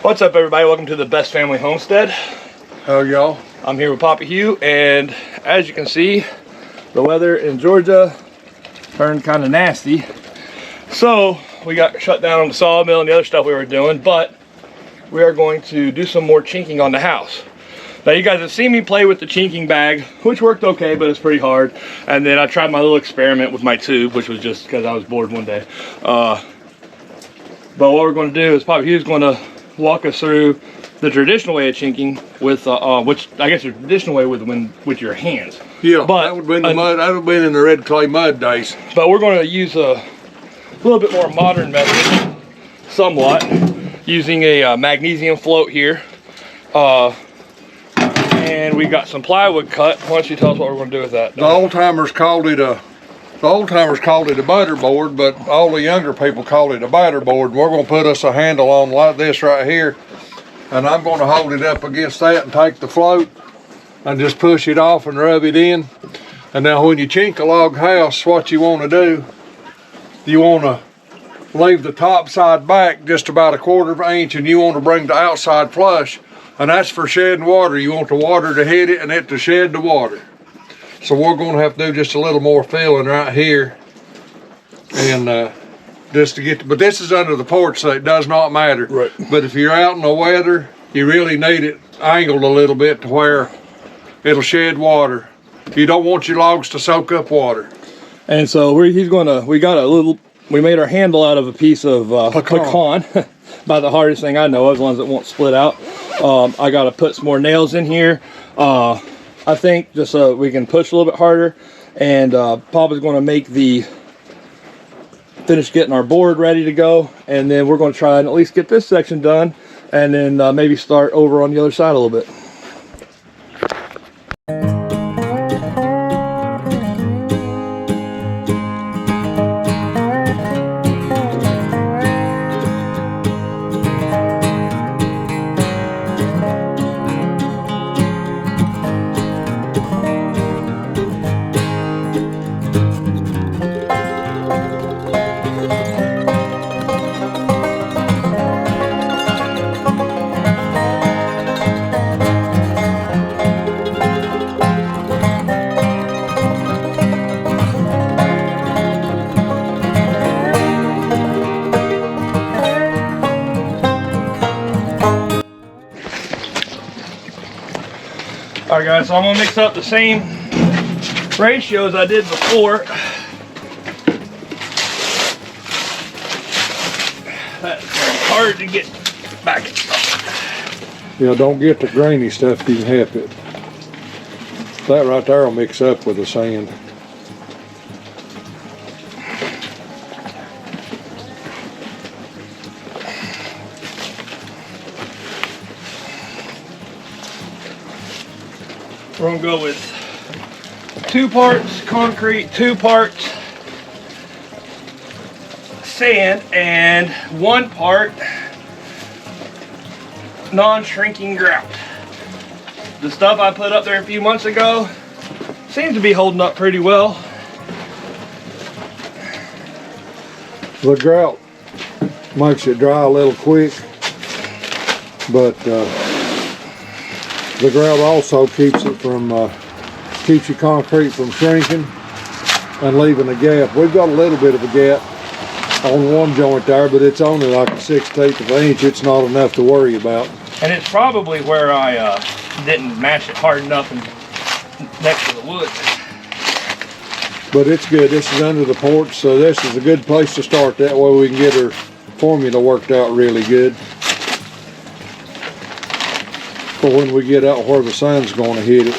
What's up, everybody? Welcome to the Best Family Homestead. How y'all? I'm here with Papa Hugh, and as you can see, the weather in Georgia turned kind of nasty. So we got shut down on the sawmill and the other stuff we were doing, but we are going to do some more chinking on the house. Now you guys have seen me play with the chinking bag, which worked okay, but it's pretty hard. And then I tried my little experiment with my tube, which was just because I was bored one day. But what we're going to do is Papa Hugh's going to walk us through the traditional way of chinking with, which I guess the traditional way with your hands. Yeah, but that would have been the mud. That would have been in the red clay mud days. But we're going to use a little bit more modern method, somewhat, using a magnesium float here. And we got some plywood cut. Why don't you tell us what we're going to do with that? The old timers called it a butter board, but all the younger people call it a batter board. We're going to put us a handle on like this right here, and I'm going to hold it up against that and take the float and just push it off and rub it in. And now when you chink a log house, what you want to do, you want to leave the top side back just about 1/4 inch, and you want to bring the outside flush, and that's for shedding water. You want the water to hit it and it to shed the water. So we're going to have to do just a little more filling right here, and just to get, but this is under the porch, so it does not matter. Right. But if you're out in the weather, you really need it angled a little bit to where it'll shed water. You don't want your logs to soak up water. And so we made our handle out of a piece of pecan. By the hardest thing I know of, the ones that won't split out. I got to put some more nails in here. I think just so we can push a little bit harder. And Papa's going to finish getting our board ready to go. And then we're going to try and at least get this section done. And then maybe start over on the other side a little bit. Alright guys, so I'm going to mix up the same ratio as I did before. That's hard to get back. Yeah, don't get the grainy stuff if you can help it. That right there will mix up with the sand. We're going to go with 2 parts concrete, 2 parts sand, and 1 part non-shrinking grout. The stuff I put up there a few months ago seems to be holding up pretty well. The grout makes it dry a little quick, but the grout also keeps your concrete from shrinking and leaving a gap. We've got a little bit of a gap on one joint there, but it's only like a 1/16 of an inch. It's not enough to worry about. And it's probably where I didn't mash it hard enough and next to the wood. But it's good. This is under the porch, so this is a good place to start. That way we can get our formula worked out really good for when we get out where the sun's going to hit it.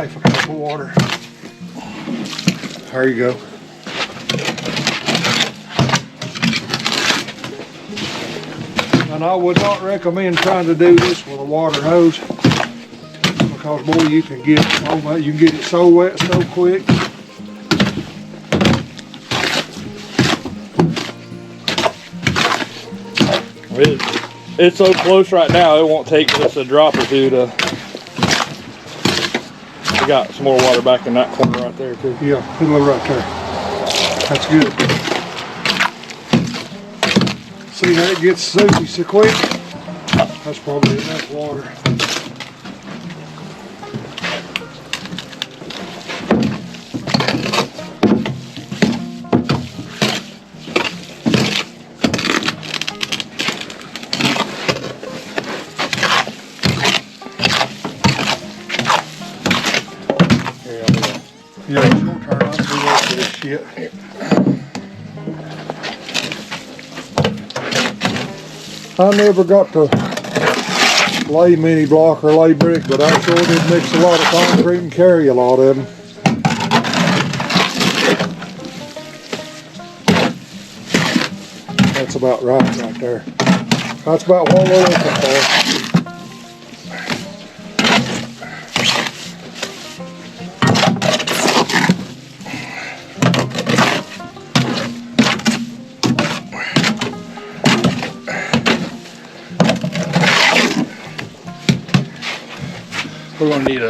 half a cup of water. There you go. And I would not recommend trying to do this with a water hose, because boy, you can get it so wet so quick. It's so close right now, it won't take just a drop or two to. We got some more water back in that corner right there too. Yeah, put a little right there. That's good. See how it gets soupy so quick? That's probably enough water. Yeah, it's gonna turn out to be worth this shit. I never got to lay mini block or lay brick, but I sure did mix a lot of concrete and carry a lot of them. That's about right there. That's about what we're looking for. We're gonna need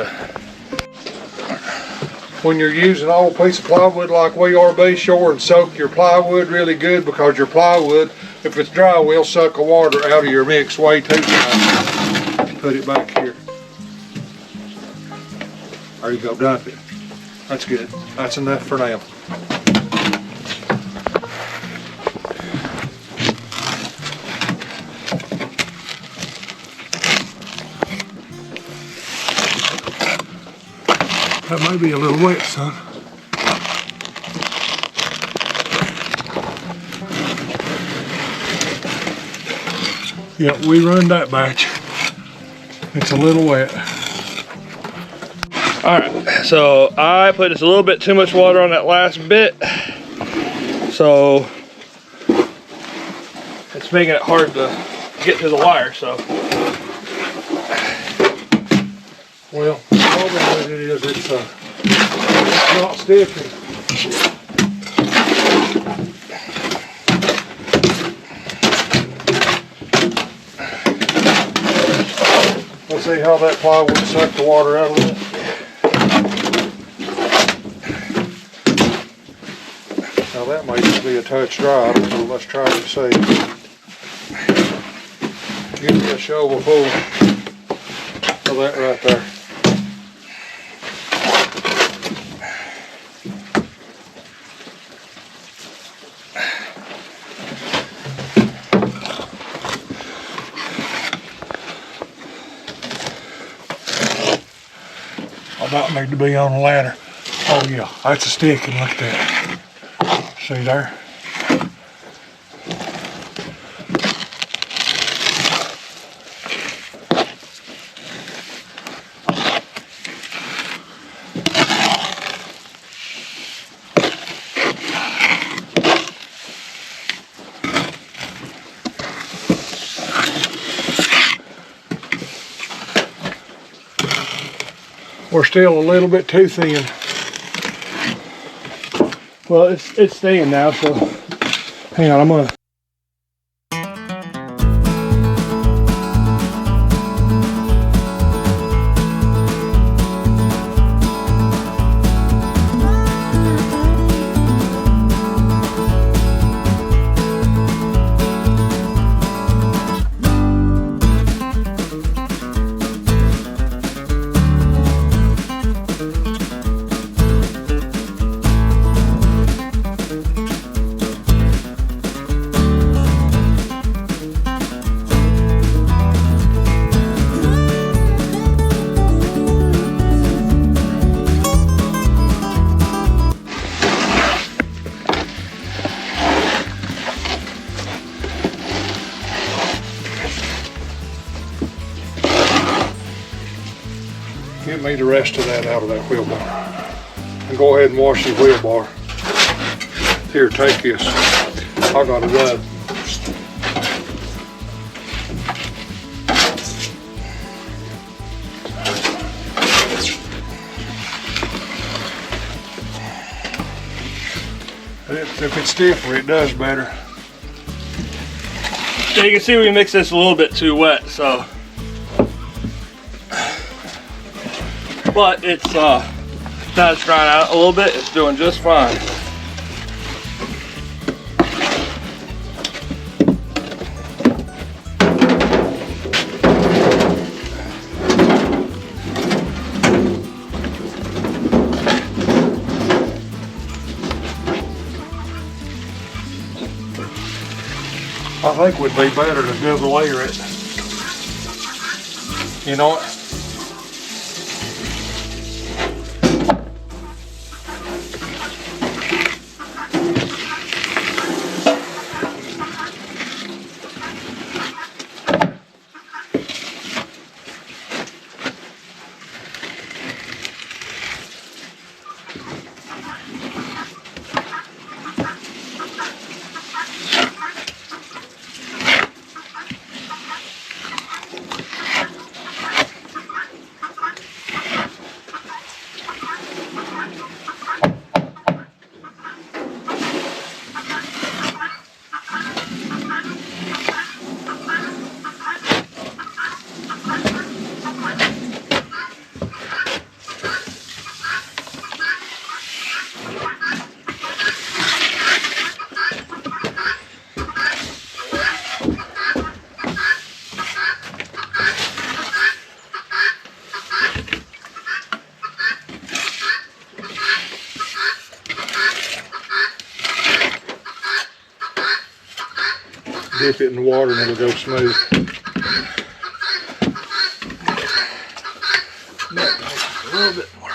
when you're using an old piece of plywood like we are, be sure and soak your plywood really good, because your plywood, if it's dry, will suck the water out of your mix way too fast. Put it back here. There you go, dump it. That's good. That's enough for now. That may be a little wet, son. Yeah, we run that batch. It's a little wet. All right, so I put just a little bit too much water on that last bit, so it's making it hard to get to the wire. So, well, probably what it is, it's not sticky. Let's see how that plywood sucked the water out of it. Now that might just be a touch dry. I don't know. Let's try to see. Give me a shovel full of that right there. I don't need to be on a ladder. Oh yeah, that's a stick, and look at that. See there? We're still a little bit too thin. well, it's staying now. So, hang on, I'm gonna. the rest of that out of that wheel bar. And go ahead and wash your wheel bar. Here, take this. I got it done. If it's stiffer, it does better. Yeah, you can see we mixed this a little bit too wet, so. But it's now it's drying out a little bit. It's doing just fine. I think it would be better to double layer it. You know what? Dip it in the water and it'll go smooth. A little bit more.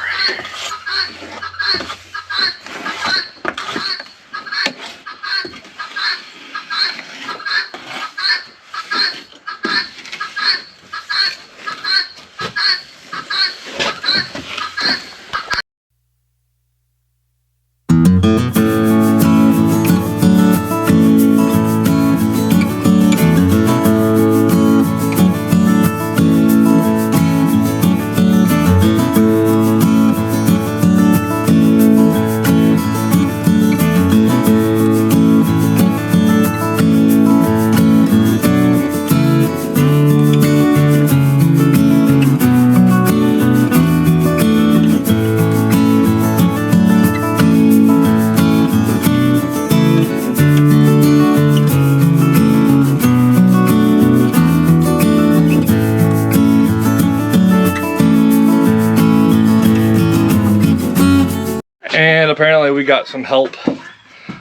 And apparently we got some help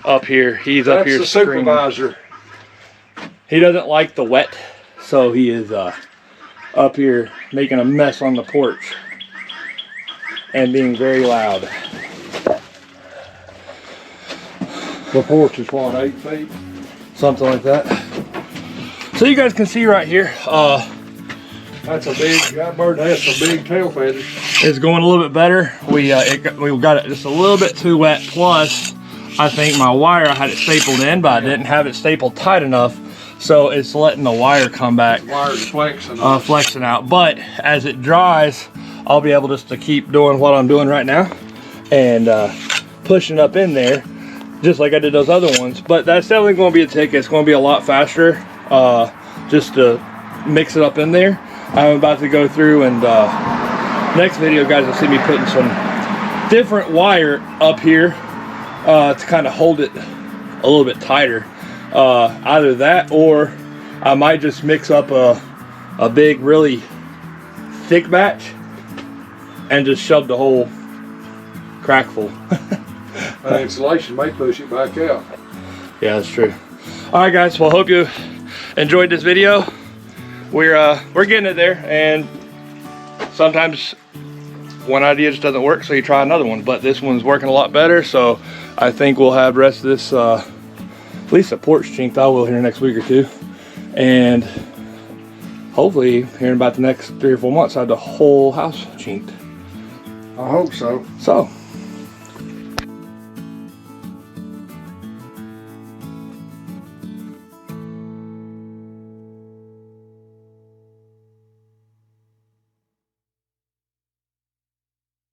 up here. He's up here screaming. That's the supervisor. He doesn't like the wet, so he is up here making a mess on the porch and being very loud. The porch is what, 8 feet? Something like that. So you guys can see right here, That's a big, that bird has some big tail feathers. it's going a little bit better. We got it just a little bit too wet. Plus, I think my wire, I had it stapled in, but I didn't have it stapled tight enough. So it's letting the wire come back. Wire's flexing. Flexing out. But as it dries, I'll be able just to keep doing what I'm doing right now and pushing up in there just like I did those other ones. But that's definitely going to be a tick. It's going to be a lot faster just to mix it up in there. I'm about to go through and next video, guys, will see me putting some different wire up here to kind of hold it a little bit tighter. Either that, or I might just mix up a big, really thick batch and just shove the whole crack full. Insulation may push it back out. Yeah, that's true. All right, guys. Well, hope you enjoyed this video. We're getting it there, and sometimes one idea just doesn't work, so you try another one. But this one's working a lot better, so I think we'll have the rest of this, at least a porch chinked. I will here next week or two, and hopefully here in about the next 3 or 4 months, I have the whole house chinked. I hope so. So